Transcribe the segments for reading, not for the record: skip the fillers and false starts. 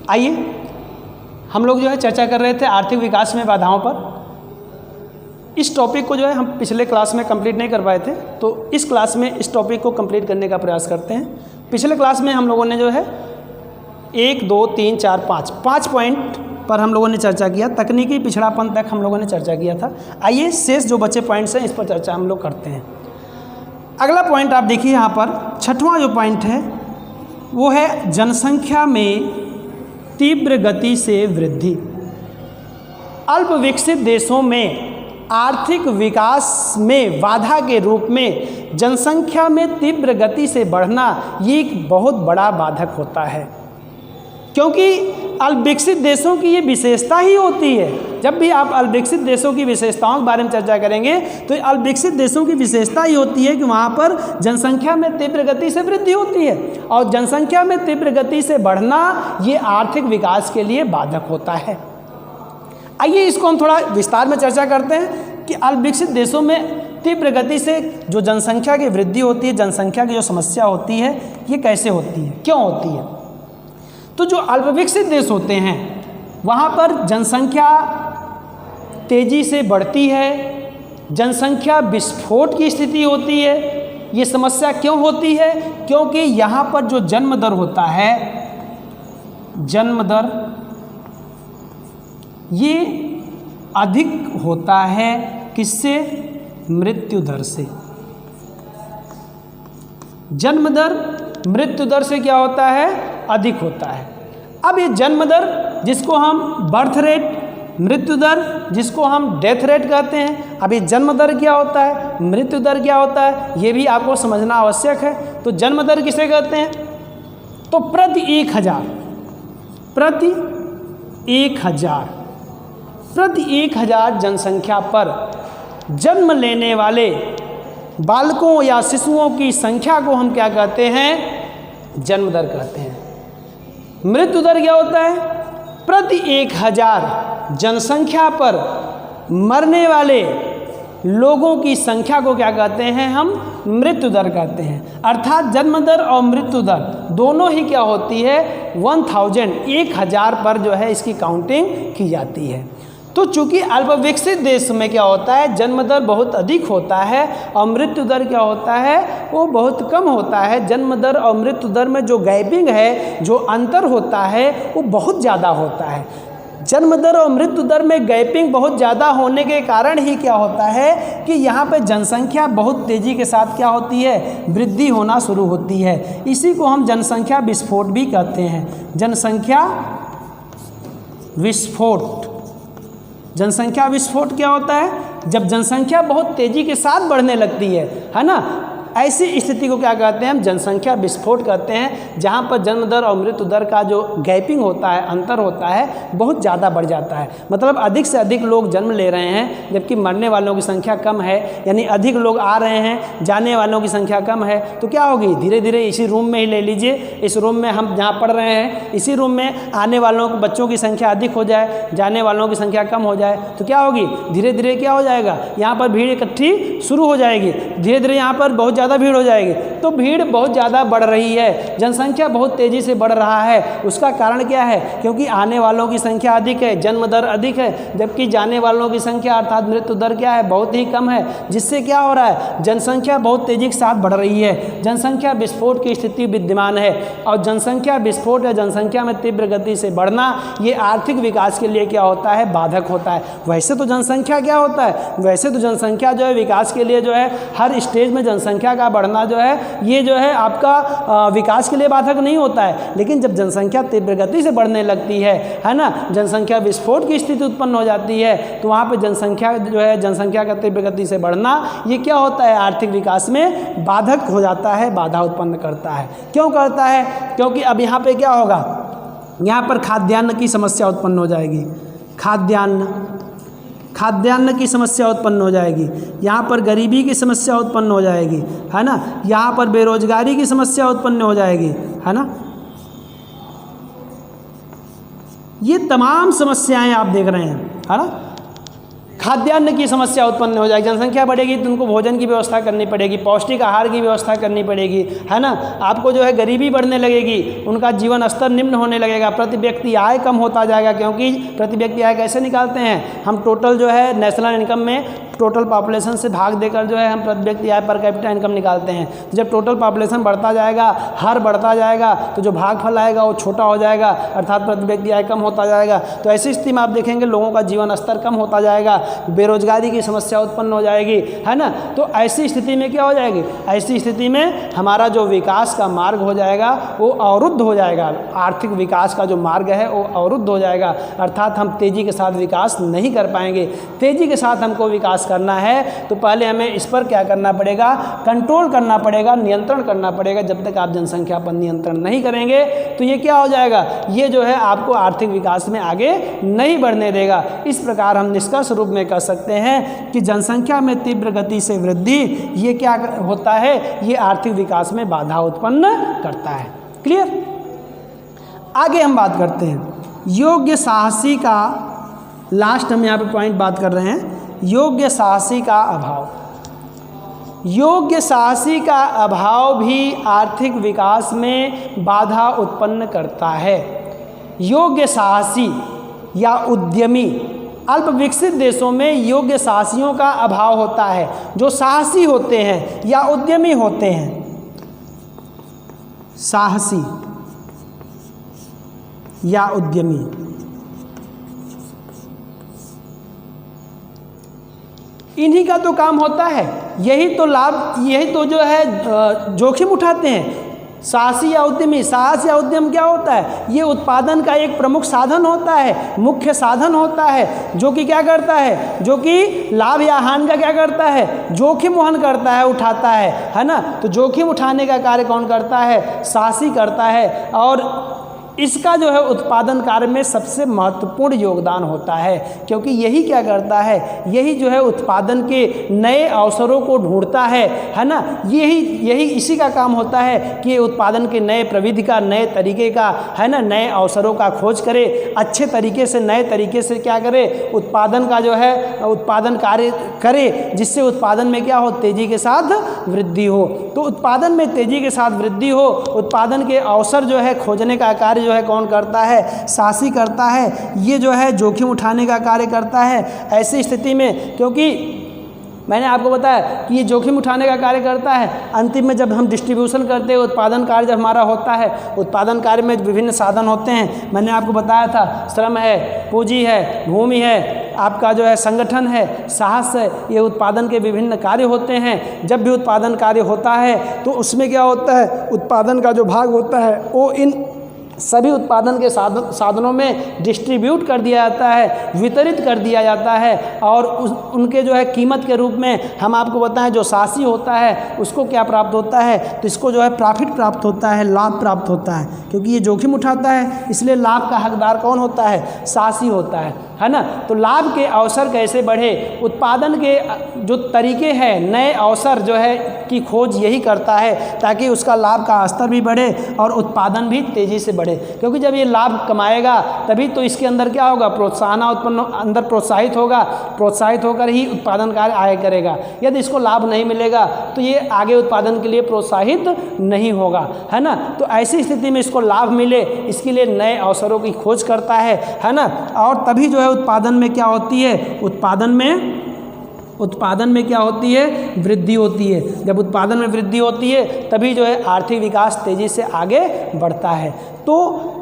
आइए, हम लोग जो है चर्चा कर रहे थे आर्थिक विकास में बाधाओं पर। इस टॉपिक को जो है हम पिछले क्लास में कंप्लीट नहीं कर पाए थे, तो इस क्लास में इस टॉपिक को कंप्लीट करने का प्रयास करते हैं। पिछले क्लास में हम लोगों ने जो है 1, 2, 3, 4, 5 पॉइंट पर हम लोगों ने चर्चा किया। तकनीकी पिछड़ापन तक हम लोगों ने चर्चा किया था। आइए शेष जो बचे पॉइंट्स हैं इस पर चर्चा हम लोग करते हैं। अगला पॉइंट आप देखिए यहाँ पर, छठवां जो पॉइंट है वो है जनसंख्या में तीव्र गति से वृद्धि। अल्प विकसित देशों में आर्थिक विकास में बाधा के रूप में जनसंख्या में तीव्र गति से बढ़ना ये एक बहुत बड़ा बाधक होता है, क्योंकि अल्प विकसित देशों की ये विशेषता ही होती है। जब भी आप अल्प विकसित देशों की विशेषताओं के बारे में चर्चा करेंगे तो अल्प विकसित देशों की विशेषता ही होती है कि वहाँ पर जनसंख्या में तीव्र गति से वृद्धि होती है, और जनसंख्या में तीव्र गति से बढ़ना ये आर्थिक विकास के लिए बाधक होता है। आइए इसको हम थोड़ा विस्तार में चर्चा करते हैं कि अल्प विकसित देशों में तीव्र गति से जो जनसंख्या की वृद्धि होती है, जनसंख्या की जो समस्या होती है, ये कैसे होती है, क्यों होती है। तो जो अल्प विकसित देश होते हैं वहाँ पर जनसंख्या तेज़ी से बढ़ती है, जनसंख्या विस्फोट की स्थिति होती है। ये समस्या क्यों होती है? क्योंकि यहाँ पर जो जन्म दर होता है, जन्म दर ये अधिक होता है किससे? मृत्यु दर से। जन्म दर मृत्यु दर से क्या होता है? अधिक होता है। अब ये जन्म दर जिसको हम बर्थ रेट, मृत्यु दर जिसको हम डेथ रेट कहते हैं। अब ये जन्म दर क्या होता है, मृत्यु दर क्या होता है, ये भी आपको समझना आवश्यक है। तो जन्म दर किसे कहते हैं? तो प्रति 1000 जनसंख्या पर जन्म लेने वाले बालकों या शिशुओं की संख्या को हम क्या कहते हैं? जन्म दर कहते हैं। मृत्यु दर क्या होता है? प्रति 1000 जनसंख्या पर मरने वाले लोगों की संख्या को क्या कहते हैं? हम मृत्यु दर कहते हैं। अर्थात जन्म दर और मृत्यु दर दोनों ही क्या होती है? 1000 पर जो है इसकी काउंटिंग की जाती है। तो चूंकि अल्प विकसित देश में क्या होता है, जन्म दर बहुत अधिक होता है और मृत्यु दर क्या होता है, वो बहुत कम होता है। जन्म दर और मृत्यु दर में जो गैपिंग है, जो अंतर होता है, वो बहुत ज़्यादा होता है। जन्म दर और मृत्यु दर में गैपिंग बहुत ज़्यादा होने के कारण ही क्या होता है कि यहाँ पे जनसंख्या बहुत तेज़ी के साथ क्या होती है? वृद्धि होना शुरू होती है। इसी को हम जनसंख्या विस्फोट भी कहते हैं। जनसंख्या विस्फोट। जनसंख्या विस्फोट क्या होता है? जब जनसंख्या बहुत तेज़ी के साथ बढ़ने लगती है ना, ऐसी स्थिति को क्या कहते हैं? हम जनसंख्या विस्फोट कहते हैं, जहाँ पर जन्म दर और मृत्यु दर का जो गैपिंग होता है, अंतर होता है, बहुत ज़्यादा बढ़ जाता है। मतलब अधिक से अधिक लोग जन्म ले रहे हैं जबकि मरने वालों की संख्या कम है, यानी अधिक लोग आ रहे हैं, जाने वालों की संख्या कम है। तो क्या होगी? धीरे धीरे इसी रूम में ही ले लीजिए, इस रूम में हम जहाँ पढ़ रहे हैं, इसी रूम में आने वालों बच्चों की संख्या अधिक हो जाए, जाने वालों की संख्या कम हो जाए, तो क्या होगी? धीरे धीरे क्या हो जाएगा? यहाँ पर भीड़ इकट्ठी शुरू हो जाएगी, धीरे धीरे यहाँ पर बहुत ज़्यादा भीड़ हो जाएगी। तो भीड़ बहुत ज़्यादा बढ़ रही है, जनसंख्या बहुत तेज़ी से बढ़ रहा है। उसका कारण क्या है? क्योंकि आने वालों की संख्या अधिक है, जन्म दर अधिक है, जबकि जाने वालों की संख्या अर्थात मृत्यु दर क्या है? बहुत ही कम है। जिससे क्या हो रहा है? जनसंख्या बहुत तेज़ी के साथ बढ़ रही है, जनसंख्या विस्फोट की स्थिति विद्यमान है। और जनसंख्या विस्फोट या जनसंख्या में तीव्र गति से बढ़ना ये आर्थिक विकास के लिए क्या होता है? बाधक होता है। वैसे तो जनसंख्या क्या होता है? वैसे तो जनसंख्या जो है विकास के लिए जो है हर स्टेज में जनसंख्या का बढ़ना जो है ये जो है आपका विकास के लिए बाधक नहीं होता है। लेकिन जब जनसंख्या तीव्र गति से बढ़ने लगती है ना, जनसंख्या विस्फोट की स्थिति उत्पन्न हो जाती है, तो वहाँ पे जनसंख्या जो है, जनसंख्या का तीव्र गति से बढ़ना ये क्या होता है? आर्थिक विकास में बाधक हो जाता है, बाधा उत्पन्न करता है। क्यों करता है? क्योंकि अब यहाँ पे क्या होगा? यहाँ पर खाद्यान्न की समस्या उत्पन्न हो जाएगी। खाद्यान्न की समस्या उत्पन्न हो जाएगी, यहाँ पर गरीबी की समस्या उत्पन्न हो जाएगी, है ना, यहाँ पर बेरोजगारी की समस्या उत्पन्न हो जाएगी, है ना। ये तमाम समस्याएं आप देख रहे हैं, है ना। खाद्यान्न की समस्या उत्पन्न हो जाएगी। जनसंख्या बढ़ेगी तो उनको भोजन की व्यवस्था करनी पड़ेगी, पौष्टिक आहार की व्यवस्था करनी पड़ेगी, है ना। आपको जो है गरीबी बढ़ने लगेगी, उनका जीवन स्तर निम्न होने लगेगा, प्रति व्यक्ति आय कम होता जाएगा। क्योंकि प्रति व्यक्ति आय कैसे निकालते हैं हम? टोटल जो है नेशनल इनकम में टोटल पॉपुलेशन से भाग देकर जो है हम प्रति व्यक्ति आय पर कैपिटा इनकम निकालते हैं। तो जब टोटल पॉपुलेशन बढ़ता जाएगा, हर बढ़ता जाएगा, तो जो भागफल आएगा वो छोटा हो जाएगा, अर्थात प्रति व्यक्ति आय कम होता जाएगा। तो ऐसी स्थिति में आप देखेंगे लोगों का जीवन स्तर कम होता जाएगा, बेरोजगारी की समस्या उत्पन्न हो जाएगी, है ना। तो ऐसी स्थिति में क्या हो जाएगी? ऐसी स्थिति में हमारा जो विकास का मार्ग हो जाएगा वो अवरुद्ध हो जाएगा। आर्थिक विकास का जो मार्ग है वो अवरुद्ध हो जाएगा, अर्थात हम तेज़ी के साथ विकास नहीं कर पाएंगे। तेज़ी के साथ हमको विकास करना है तो पहले हमें इस पर क्या करना पड़ेगा? कंट्रोल करना पड़ेगा, नियंत्रण करना पड़ेगा। जब तक आप जनसंख्या पर नियंत्रण नहीं करेंगे तो ये क्या हो जाएगा? ये जो है आपको आर्थिक विकास में आगे नहीं बढ़ने देगा। इस प्रकार हम निष्कर्ष रूप में कह सकते हैं कि जनसंख्या में तीव्र गति से वृद्धि ये क्या होता है? ये आर्थिक विकास में बाधा उत्पन्न करता है। क्लियर? आगे हम बात करते हैं योग्य साहसी का। लास्ट हम यहाँ पे पॉइंट बात कर रहे हैं योग्य साहसी का अभाव। योग्य साहसी का अभाव भी आर्थिक विकास में बाधा उत्पन्न करता है। योग्य साहसी या उद्यमी, अल्प विकसित देशों में योग्य साहसियों का अभाव होता है। जो साहसी होते हैं या उद्यमी होते हैं, साहसी या उद्यमी, इन्हीं का तो काम होता है, यही तो लाभ, यही तो जो है जोखिम उठाते हैं। साहसी या उद्यमी, साहस या उद्यम क्या होता है? ये उत्पादन का एक प्रमुख साधन होता है, मुख्य साधन होता है, जो कि क्या करता है? जो कि लाभ या हानि का क्या करता है? जोखिम वहन करता है, उठाता है ना। तो जोखिम उठाने का कार्य कौन करता है? साहसी करता है। और इसका जो है उत्पादन कार्य में सबसे महत्वपूर्ण योगदान होता है, क्योंकि यही क्या करता है? यही जो है उत्पादन के नए अवसरों को ढूंढता है ना। यही इसी का काम होता है कि ये उत्पादन के नए प्रविधि का, नए तरीके का, है ना, नए अवसरों का खोज करे, अच्छे तरीके से, नए तरीके से क्या करे? उत्पादन का जो है उत्पादन कार्य करे, जिससे उत्पादन में क्या हो? तेज़ी के साथ वृद्धि हो। तो उत्पादन में तेज़ी के साथ वृद्धि हो, उत्पादन के अवसर जो है खोजने का कार्य जो है कौन करता है? साहसी करता है। ये जो है जोखिम उठाने का कार्य करता है। ऐसी स्थिति में, क्योंकि मैंने आपको बताया कि ये जोखिम उठाने का कार्य करता है, अंतिम में जब हम डिस्ट्रीब्यूशन करते हैं, उत्पादन कार्य जब हमारा होता है, उत्पादन कार्य में विभिन्न साधन होते हैं। मैंने आपको बताया था, श्रम है, पूंजी है, भूमि है, आपका जो है संगठन है, साहस है, ये उत्पादन के विभिन्न कार्य होते हैं। जब भी उत्पादन कार्य होता है तो उसमें क्या होता है? उत्पादन का जो भाग होता है वो इन सभी उत्पादन के साधनों में डिस्ट्रीब्यूट कर दिया जाता है, वितरित कर दिया जाता है। और उनके जो है कीमत के रूप में हम आपको बताएं, जो साहसी होता है उसको क्या प्राप्त होता है? तो इसको जो है प्रॉफिट प्राप्त होता है, लाभ प्राप्त होता है। क्योंकि ये जोखिम उठाता है, इसलिए लाभ का हकदार कौन होता है? साहसी होता है ना। तो लाभ के अवसर कैसे बढ़े? उत्पादन के जो तरीके हैं, नए अवसर जो है की खोज यही करता है, ताकि उसका लाभ का स्तर भी बढ़े और उत्पादन भी तेज़ी से बढ़े। क्योंकि जब ये लाभ कमाएगा तभी तो इसके अंदर क्या होगा? प्रोत्साहन उत्पन्न, अंदर प्रोत्साहित होगा, प्रोत्साहित होकर ही उत्पादन कार्य आगे करेगा। यदि इसको लाभ नहीं मिलेगा तो ये आगे उत्पादन के लिए प्रोत्साहित नहीं होगा, है ना। तो ऐसी स्थिति में इसको लाभ मिले, इसके लिए नए अवसरों की खोज करता है ना। और तभी जो है उत्पादन में क्या होती है? उत्पादन में क्या होती है? वृद्धि होती है। जब उत्पादन में वृद्धि होती है तभी जो है आर्थिक विकास तेज़ी से आगे बढ़ता है। तो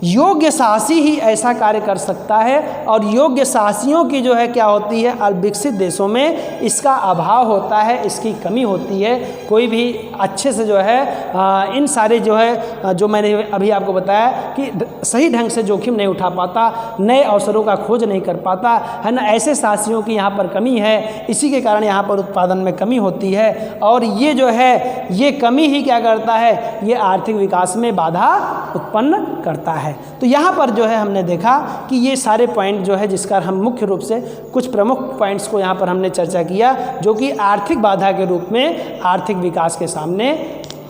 योग्य साहसी ही ऐसा कार्य कर सकता है। और योग्य साहसियों की जो है क्या होती है? अल्पविकसित देशों में इसका अभाव होता है, इसकी कमी होती है। कोई भी अच्छे से जो है इन सारे जो है जो मैंने अभी आपको बताया कि सही ढंग से जोखिम नहीं उठा पाता, नए अवसरों का खोज नहीं कर पाता, है ना। ऐसे साहसियों की यहाँ पर कमी है, इसी के कारण यहाँ पर उत्पादन में कमी होती है। और ये जो है ये कमी ही क्या करता है? ये आर्थिक विकास में बाधा उत्पन्न करता है। तो यहाँ पर जो है हमने देखा कि ये सारे पॉइंट जो है, जिसका हम मुख्य रूप से कुछ प्रमुख पॉइंट्स को यहाँ पर हमने चर्चा किया, जो कि आर्थिक बाधा के रूप में आर्थिक विकास के सामने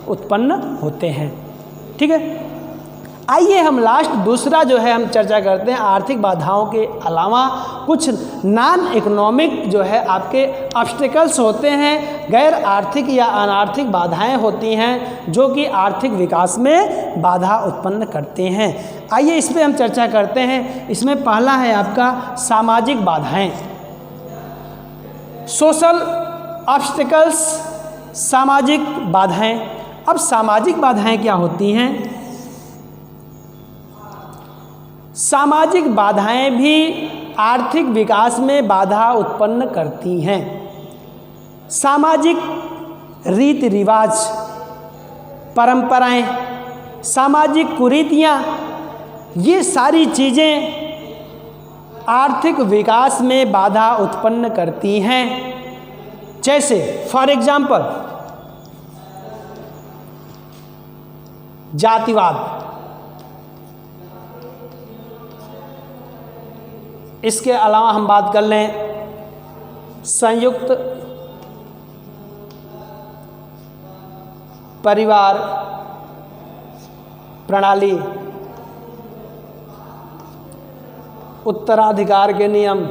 उत्पन्न होते हैं। ठीक है। आइए हम लास्ट दूसरा जो है हम चर्चा करते हैं, आर्थिक बाधाओं के अलावा कुछ नॉन इकोनॉमिक जो है आपके ऑब्स्टेकल्स होते हैं, गैर आर्थिक या अनार्थिक बाधाएं होती हैं जो कि आर्थिक विकास में बाधा उत्पन्न करते हैं। आइए इस पर हम चर्चा करते हैं। इसमें पहला है आपका सामाजिक बाधाएं, सोशल ऑब्स्टेकल्स, सामाजिक बाधाएं। अब सामाजिक बाधाएं क्या होती हैं? सामाजिक बाधाएं भी आर्थिक विकास में बाधा उत्पन्न करती हैं। सामाजिक रीति रिवाज, परंपराएं, सामाजिक कुरीतियां, ये सारी चीज़ें आर्थिक विकास में बाधा उत्पन्न करती हैं। जैसे फॉर एग्जाम्पल जातिवाद, इसके अलावा हम बात कर लें संयुक्त परिवार प्रणाली, उत्तराधिकार के नियम,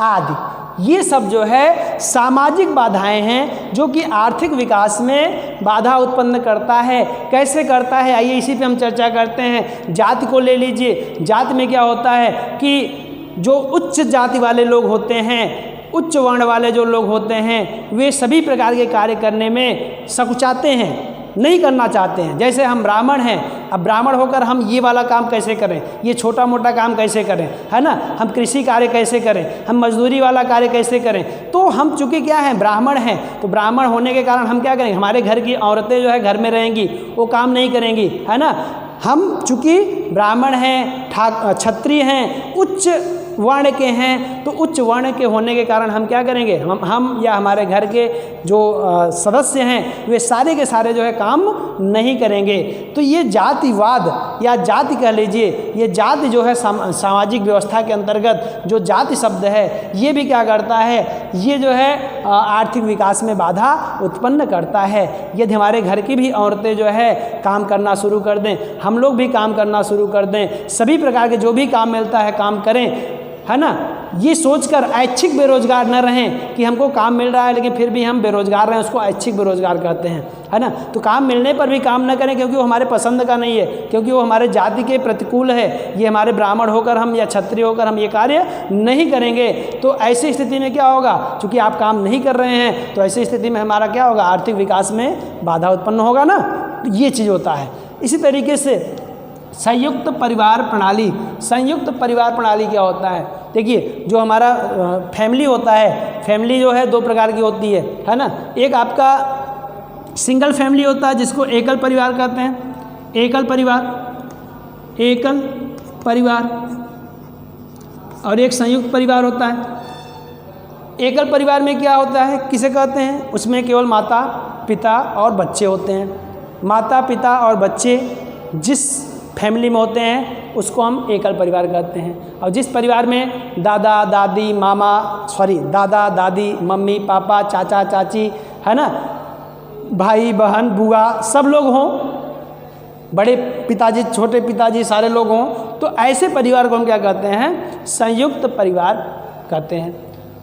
आदि। ये सब जो है सामाजिक बाधाएं हैं जो कि आर्थिक विकास में बाधा उत्पन्न करता है। कैसे करता है, आइए इसी पे हम चर्चा करते हैं। जाति को ले लीजिए। जाति में क्या होता है कि जो उच्च जाति वाले लोग होते हैं, उच्च वर्ण वाले जो लोग होते हैं, वे सभी प्रकार के कार्य करने में सकुचाते हैं, नहीं करना चाहते हैं। जैसे हम ब्राह्मण हैं, अब ब्राह्मण होकर हम ये वाला काम कैसे करें, ये छोटा मोटा काम कैसे करें, है ना, हम कृषि कार्य कैसे करें, हम मजदूरी वाला कार्य कैसे करें। तो हम चूँकि क्या हैं, ब्राह्मण हैं, तो ब्राह्मण होने के कारण हम क्या करेंगे, हमारे घर की औरतें जो है घर में रहेंगी, वो काम नहीं करेंगी, है ना। हम चूँकि ब्राह्मण हैं, क्षत्रिय हैं, उच्च वर्ण के हैं, तो उच्च वर्ण के होने के कारण हम क्या करेंगे, हम या हमारे घर के जो सदस्य हैं वे सारे के सारे जो है काम नहीं करेंगे। तो ये जातिवाद या जाति कह लीजिए, ये जाति जो है सामाजिक व्यवस्था के अंतर्गत जो जाति शब्द है, ये भी क्या करता है, ये जो है आर्थिक विकास में बाधा उत्पन्न करता है। यदि हमारे घर की भी औरतें जो है काम करना शुरू कर दें, हम लोग भी काम करना शुरू कर दें, सभी प्रकार के जो भी काम मिलता है काम करें, है ना, ये सोचकर ऐच्छिक बेरोजगार न रहें कि हमको काम मिल रहा है लेकिन फिर भी हम बेरोजगार रहें, उसको ऐच्छिक बेरोजगार कहते हैं, है ना। तो काम मिलने पर भी काम न करें क्योंकि वो हमारे पसंद का नहीं है, क्योंकि वो हमारे जाति के प्रतिकूल है, ये हमारे ब्राह्मण होकर हम या क्षत्रिय होकर हम ये कार्य नहीं करेंगे। तो ऐसी स्थिति में क्या होगा, चूँकि आप काम नहीं कर रहे हैं, तो ऐसी स्थिति में हमारा क्या होगा, आर्थिक विकास में बाधा उत्पन्न होगा ना। तो ये चीज़ होता है। इसी तरीके से संयुक्त परिवार प्रणाली, संयुक्त परिवार प्रणाली क्या होता है, देखिए जो हमारा फैमिली होता है, फैमिली जो है दो प्रकार की होती है ना। एक आपका सिंगल फैमिली होता है जिसको एकल परिवार कहते हैं, एकल परिवार, एकल परिवार, और एक संयुक्त परिवार होता है। एकल परिवार में क्या होता है, किसे कहते हैं, उसमें केवल माता पिता और बच्चे होते हैं। माता पिता और बच्चे जिस फैमिली में होते हैं उसको हम एकल परिवार कहते हैं। और जिस परिवार में दादा दादी दादा दादी मम्मी पापा चाचा चाची, है ना, भाई बहन बुआ सब लोग हों, बड़े पिताजी छोटे पिताजी सारे लोग हों, तो ऐसे परिवार को हम क्या कहते हैं, संयुक्त परिवार कहते हैं।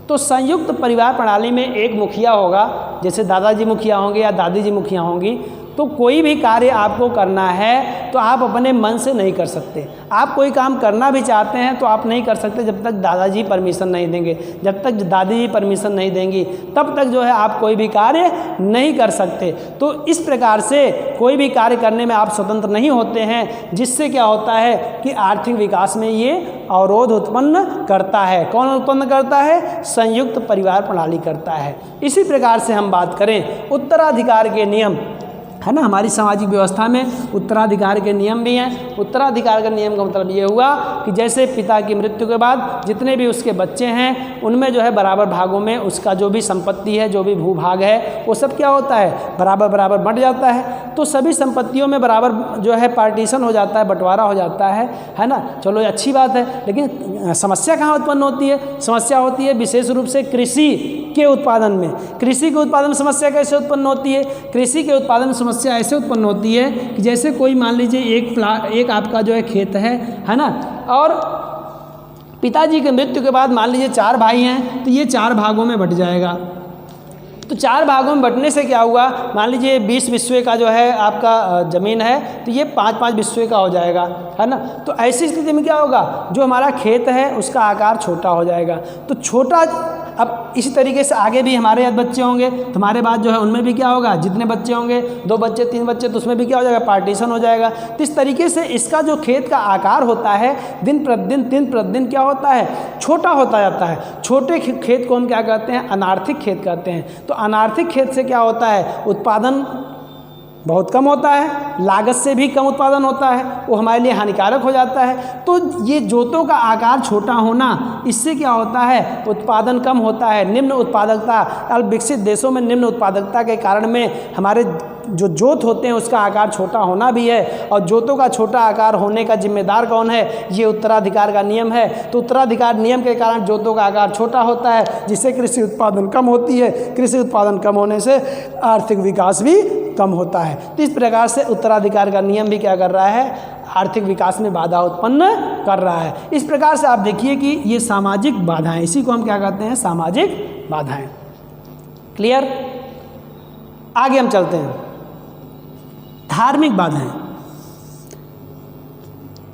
तो संयुक्त परिवार प्रणाली में एक मुखिया होगा, जैसे दादाजी मुखिया होंगे या दादी जी मुखिया होंगी। तो कोई भी कार्य आपको करना है तो आप अपने मन से नहीं कर सकते। आप कोई काम करना भी चाहते हैं तो आप नहीं कर सकते जब तक दादाजी परमिशन नहीं देंगे, जब तक दादी जी परमिशन नहीं देंगी, तब तक जो है आप कोई भी कार्य नहीं कर सकते। तो इस प्रकार से कोई भी कार्य करने में आप स्वतंत्र नहीं होते हैं, जिससे क्या होता है कि आर्थिक विकास में ये अवरोध उत्पन्न करता है। कौन उत्पन्न करता है, संयुक्त परिवार प्रणाली करता है। इसी प्रकार से हम बात करें उत्तराधिकार के नियम, है ना। हमारी सामाजिक व्यवस्था में उत्तराधिकार के नियम भी हैं। उत्तराधिकार का नियम का मतलब ये हुआ कि जैसे पिता की मृत्यु के बाद जितने भी उसके बच्चे हैं उनमें जो है बराबर भागों में उसका जो भी संपत्ति है, जो भी भूभाग है, वो सब क्या होता है, बराबर बराबर बंट जाता है। तो सभी संपत्तियों में बराबर जो है पार्टीशन हो जाता है, बंटवारा हो जाता है ना। चलो ये अच्छी बात है, लेकिन समस्या कहाँ उत्पन्न होती है? समस्या होती है विशेष रूप से कृषि के उत्पादन में। कृषि के उत्पादन में समस्या कैसे उत्पन्न होती है? कृषि के उत्पादन में समस्या ऐसे उत्पन्न होती है कि जैसे कोई मान लीजिए एक आपका जो है खेत है ना, और पिताजी के मृत्यु के बाद मान लीजिए 4 भाई हैं, तो ये 4 भागों में बंट जाएगा। तो 4 भागों में बंटने से क्या हुआ, मान लीजिए 20 बिस्वे का जो है आपका ज़मीन है, तो ये 5-5 बिस्वे का हो जाएगा, है ना। तो ऐसी स्थिति में क्या होगा, जो हमारा खेत है उसका आकार छोटा हो जाएगा। तो छोटा, अब इसी तरीके से आगे भी हमारे यहाँ बच्चे होंगे, तो हमारे बाद जो है उनमें भी क्या होगा, जितने बच्चे होंगे, 2 बच्चे 3 बच्चे, तो उसमें भी क्या हो जाएगा, पार्टीशन हो जाएगा। तो इस तरीके से इसका जो खेत का आकार होता है दिन प्रतिदिन क्या होता है, छोटा होता जाता है। छोटे खेत को हम क्या कहते हैं, अनार्थिक खेत कहते हैं। तो अनार्थिक खेत से क्या होता है, उत्पादन बहुत कम होता है, लागत से भी कम उत्पादन होता है, वो हमारे लिए हानिकारक हो जाता है। तो ये जोतों का आकार छोटा होना, इससे क्या होता है, उत्पादन कम होता है, निम्न उत्पादकता। अल्प विकसित देशों में निम्न उत्पादकता के कारण में हमारे जो जोत होते हैं उसका आकार छोटा होना भी है। और जोतों का छोटा आकार होने का जिम्मेदार कौन है, ये उत्तराधिकार का नियम है। तो उत्तराधिकार नियम के कारण जोतों का आकार छोटा होता है, जिससे कृषि उत्पादन कम होती है। कृषि उत्पादन कम होने से आर्थिक विकास भी कम होता है। तो इस प्रकार से उत्तराधिकार का नियम भी क्या कर रहा है, आर्थिक विकास में बाधा उत्पन्न कर रहा है। इस प्रकार से आप देखिए कि ये सामाजिक बाधाएं, इसी को हम क्या कहते हैं, सामाजिक बाधाएं। क्लियर? आगे हम चलते हैं। धार्मिक बाधाएं।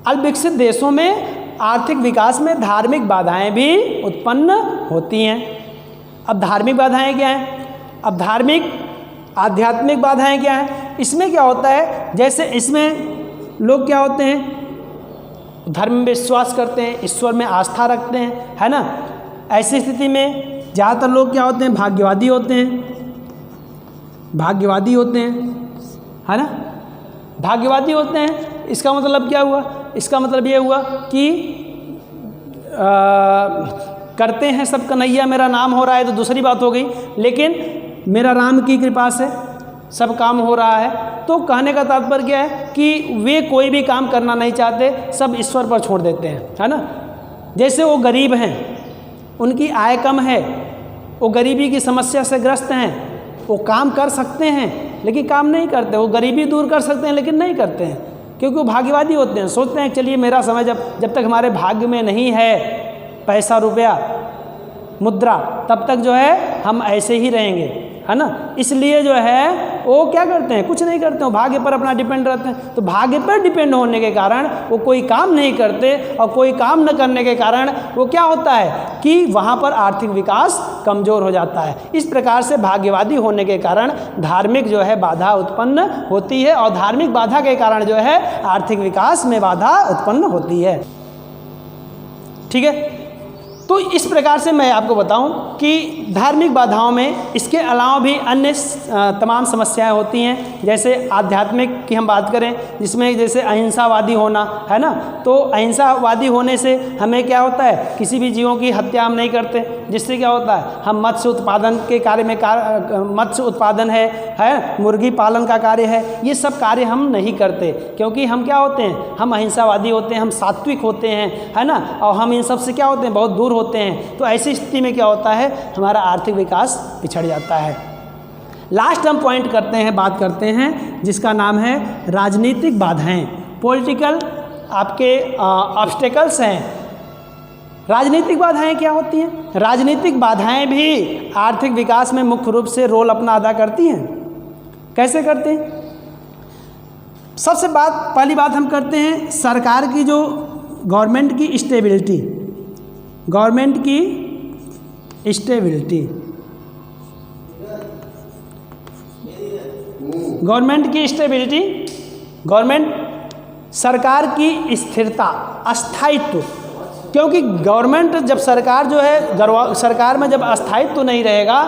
अल्पविकसित देशों में आर्थिक विकास में धार्मिक बाधाएं भी उत्पन्न होती हैं। अब धार्मिक बाधाएं क्या हैं? अब धार्मिक आध्यात्मिक बाधाएं क्या हैं? इसमें क्या होता है, जैसे इसमें लोग क्या होते हैं, धर्म में विश्वास करते हैं, ईश्वर में आस्था रखते हैं, है ना। ऐसी स्थिति में ज़्यादातर लोग क्या होते हैं, भाग्यवादी होते हैं, भाग्यवादी होते हैं, है ना, भाग्यवादी होते हैं। इसका मतलब क्या हुआ, इसका मतलब ये हुआ कि करते हैं सब कन्हैया मेरा नाम हो रहा है तो दूसरी बात हो गई, लेकिन मेरा राम की कृपा से सब काम हो रहा है। तो कहने का तात्पर्य क्या है कि वे कोई भी काम करना नहीं चाहते, सब ईश्वर पर छोड़ देते हैं, है ना। जैसे वो गरीब हैं, उनकी आय कम है, वो गरीबी की समस्या से ग्रस्त हैं, वो काम कर सकते हैं लेकिन काम नहीं करते। वो गरीबी दूर कर सकते हैं लेकिन नहीं करते हैं, क्योंकि वो भाग्यवादी होते हैं। सोचते हैं चलिए मेरा समय जब तक हमारे भाग्य में नहीं है पैसा रुपया मुद्रा, तब तक जो है हम ऐसे ही रहेंगे, है ना। इसलिए जो है वो क्या करते हैं, कुछ नहीं करते, वो भाग्य पर अपना डिपेंड रहते हैं। तो भाग्य पर डिपेंड होने के कारण वो कोई काम नहीं करते, और कोई काम न करने के कारण वो क्या होता है कि वहाँ पर आर्थिक विकास कमज़ोर हो जाता है। इस प्रकार से भाग्यवादी होने के कारण धार्मिक जो है बाधा उत्पन्न होती है, और धार्मिक बाधा के कारण जो है आर्थिक विकास में बाधा उत्पन्न होती है। ठीक है। तो इस प्रकार से मैं आपको बताऊं कि धार्मिक बाधाओं में इसके अलावा भी अन्य तमाम समस्याएं होती हैं। जैसे आध्यात्मिक की हम बात करें, जिसमें जैसे अहिंसावादी होना, है ना। तो अहिंसावादी होने से हमें क्या होता है, किसी भी जीवों की हत्या हम नहीं करते, जिससे क्या होता है हम मत्स्य उत्पादन के कार्य में मत्स्य उत्पादन है मुर्गी पालन का कार्य है, ये सब कार्य हम नहीं करते, क्योंकि हम क्या होते हैं, हम अहिंसावादी होते हैं, हम सात्विक होते हैं, है ना। और हम इन सब से क्या होते हैं, बहुत दूर होते हैं। तो ऐसी स्थिति में क्या होता है, हमारा आर्थिक विकास पिछड़ जाता है। लास्ट हम पॉइंट करते हैं, बात करते हैं, जिसका नाम है राजनीतिक बाधाएं, पॉलिटिकल आपके ऑब्स्टेकल्स हैं। राजनीतिक बाधाएं क्या होती हैं? राजनीतिक बाधाएं भी आर्थिक विकास में मुख्य रूप से रोल अपना अदा करती हैं। कैसे करते हैं? सबसे पहली बात हम करते हैं सरकार की जो गवर्नमेंट की स्टेबिलिटी, गवर्नमेंट की स्टेबिलिटी, गवर्नमेंट की स्टेबिलिटी, गवर्नमेंट सरकार की स्थिरता, अस्थायित्व। क्योंकि गवर्नमेंट जब सरकार जो है सरकार में जब अस्थायित्व नहीं रहेगा,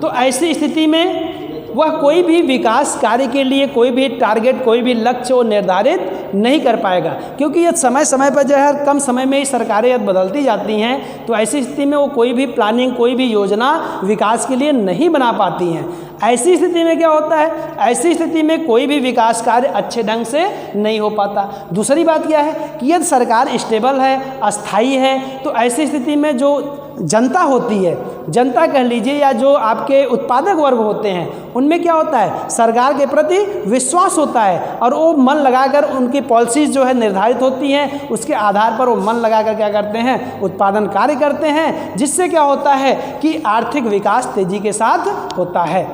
तो ऐसी स्थिति में वह कोई भी विकास कार्य के लिए कोई भी टारगेट, कोई भी लक्ष्य वो निर्धारित नहीं कर पाएगा, क्योंकि यह समय समय पर जो है कम समय में ही सरकारें यदि बदलती जाती हैं, तो ऐसी स्थिति में वो कोई भी प्लानिंग, कोई भी योजना विकास के लिए नहीं बना पाती हैं। ऐसी स्थिति में क्या होता है, ऐसी स्थिति में कोई भी विकास कार्य अच्छे ढंग से नहीं हो पाता। दूसरी बात क्या है कि यदि सरकार स्टेबल है, अस्थायी है, तो ऐसी स्थिति में जो जनता होती है, जनता कह लीजिए या जो आपके उत्पादक वर्ग होते हैं, उनमें क्या होता है, सरकार के प्रति विश्वास होता है और वो मन लगाकर उनकी पॉलिसीज जो है निर्धारित होती हैं, उसके आधार पर वो मन लगाकर क्या करते हैं, उत्पादन कार्य करते हैं, जिससे क्या होता है कि आर्थिक विकास तेजी के साथ होता है।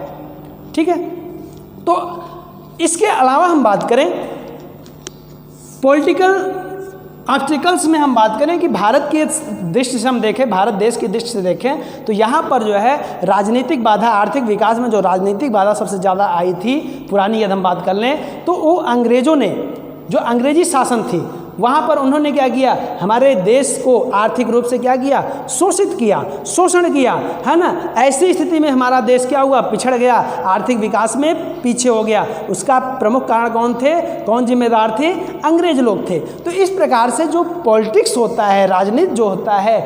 ठीक है, तो इसके अलावा हम बात करें पॉलिटिकल ऑब्स्टिकल्स में, हम बात करें कि भारत की दृष्टि से हम देखें, भारत देश की दृष्टि से देखें, तो यहाँ पर जो है राजनीतिक बाधा, आर्थिक विकास में जो राजनीतिक बाधा सबसे ज़्यादा आई थी पुरानी यदि हम बात कर लें, तो वो अंग्रेज़ों ने, जो अंग्रेजी शासन थी, वहाँ पर उन्होंने क्या किया, हमारे देश को आर्थिक रूप से क्या किया, शोषित किया, शोषण किया, है ना। ऐसी स्थिति में हमारा देश क्या हुआ, पिछड़ गया, आर्थिक विकास में पीछे हो गया। उसका प्रमुख कारण कौन थे, कौन जिम्मेदार थे, अंग्रेज लोग थे। तो इस प्रकार से जो पॉलिटिक्स होता है, राजनीति जो होता है,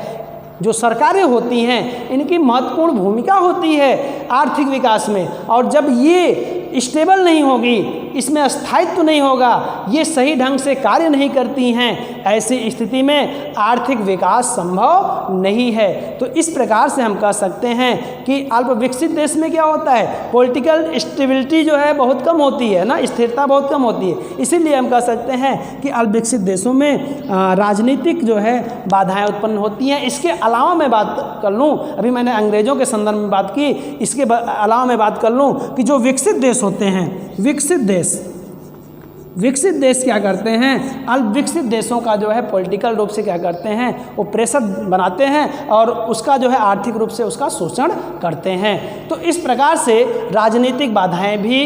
जो सरकारें होती हैं, इनकी महत्वपूर्ण भूमिका होती है आर्थिक विकास में। और जब ये स्टेबल नहीं होगी, इसमें स्थायित्व नहीं होगा, ये सही ढंग से कार्य नहीं करती हैं, ऐसी स्थिति में आर्थिक विकास संभव नहीं है। तो इस प्रकार से हम कह सकते हैं कि अल्प विकसित देश में क्या होता है, पॉलिटिकल स्टेबिलिटी जो है बहुत कम होती है ना, स्थिरता बहुत कम होती है। इसीलिए हम कह सकते हैं कि अल्प विकसित देशों में राजनीतिक जो है बाधाएं उत्पन्न होती हैं। इसके अलावा मैं बात कर लूँ, अभी मैंने अंग्रेज़ों के संदर्भ में बात की, इसके अलावा मैं बात कर लूँ कि जो विकसित देश होते हैं, विकसित देश क्या करते हैं, अल्प विकसित देशों का जो है पॉलिटिकल रूप से क्या करते हैं, वो प्रेशर बनाते हैं और उसका जो है आर्थिक रूप से उसका शोषण करते हैं। तो इस प्रकार से राजनीतिक बाधाएं भी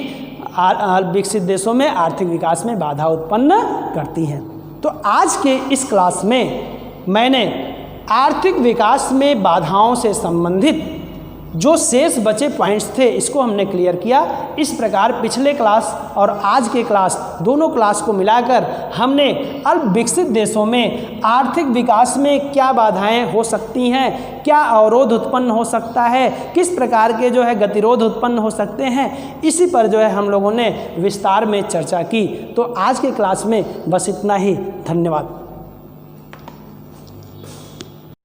अल्प विकसित देशों में आर्थिक विकास में बाधा उत्पन्न करती हैं। तो आज के इस क्लास में मैंने आर्थिक विकास में बाधाओं से संबंधित जो शेष बचे पॉइंट्स थे, इसको हमने क्लियर किया। इस प्रकार पिछले क्लास और आज के क्लास, दोनों क्लास को मिलाकर हमने अल्प विकसित देशों में आर्थिक विकास में क्या बाधाएं हो सकती हैं, क्या अवरोध उत्पन्न हो सकता है, किस प्रकार के जो है गतिरोध उत्पन्न हो सकते हैं, इसी पर जो है हम लोगों ने विस्तार में चर्चा की। तो आज के क्लास में बस इतना ही। धन्यवाद।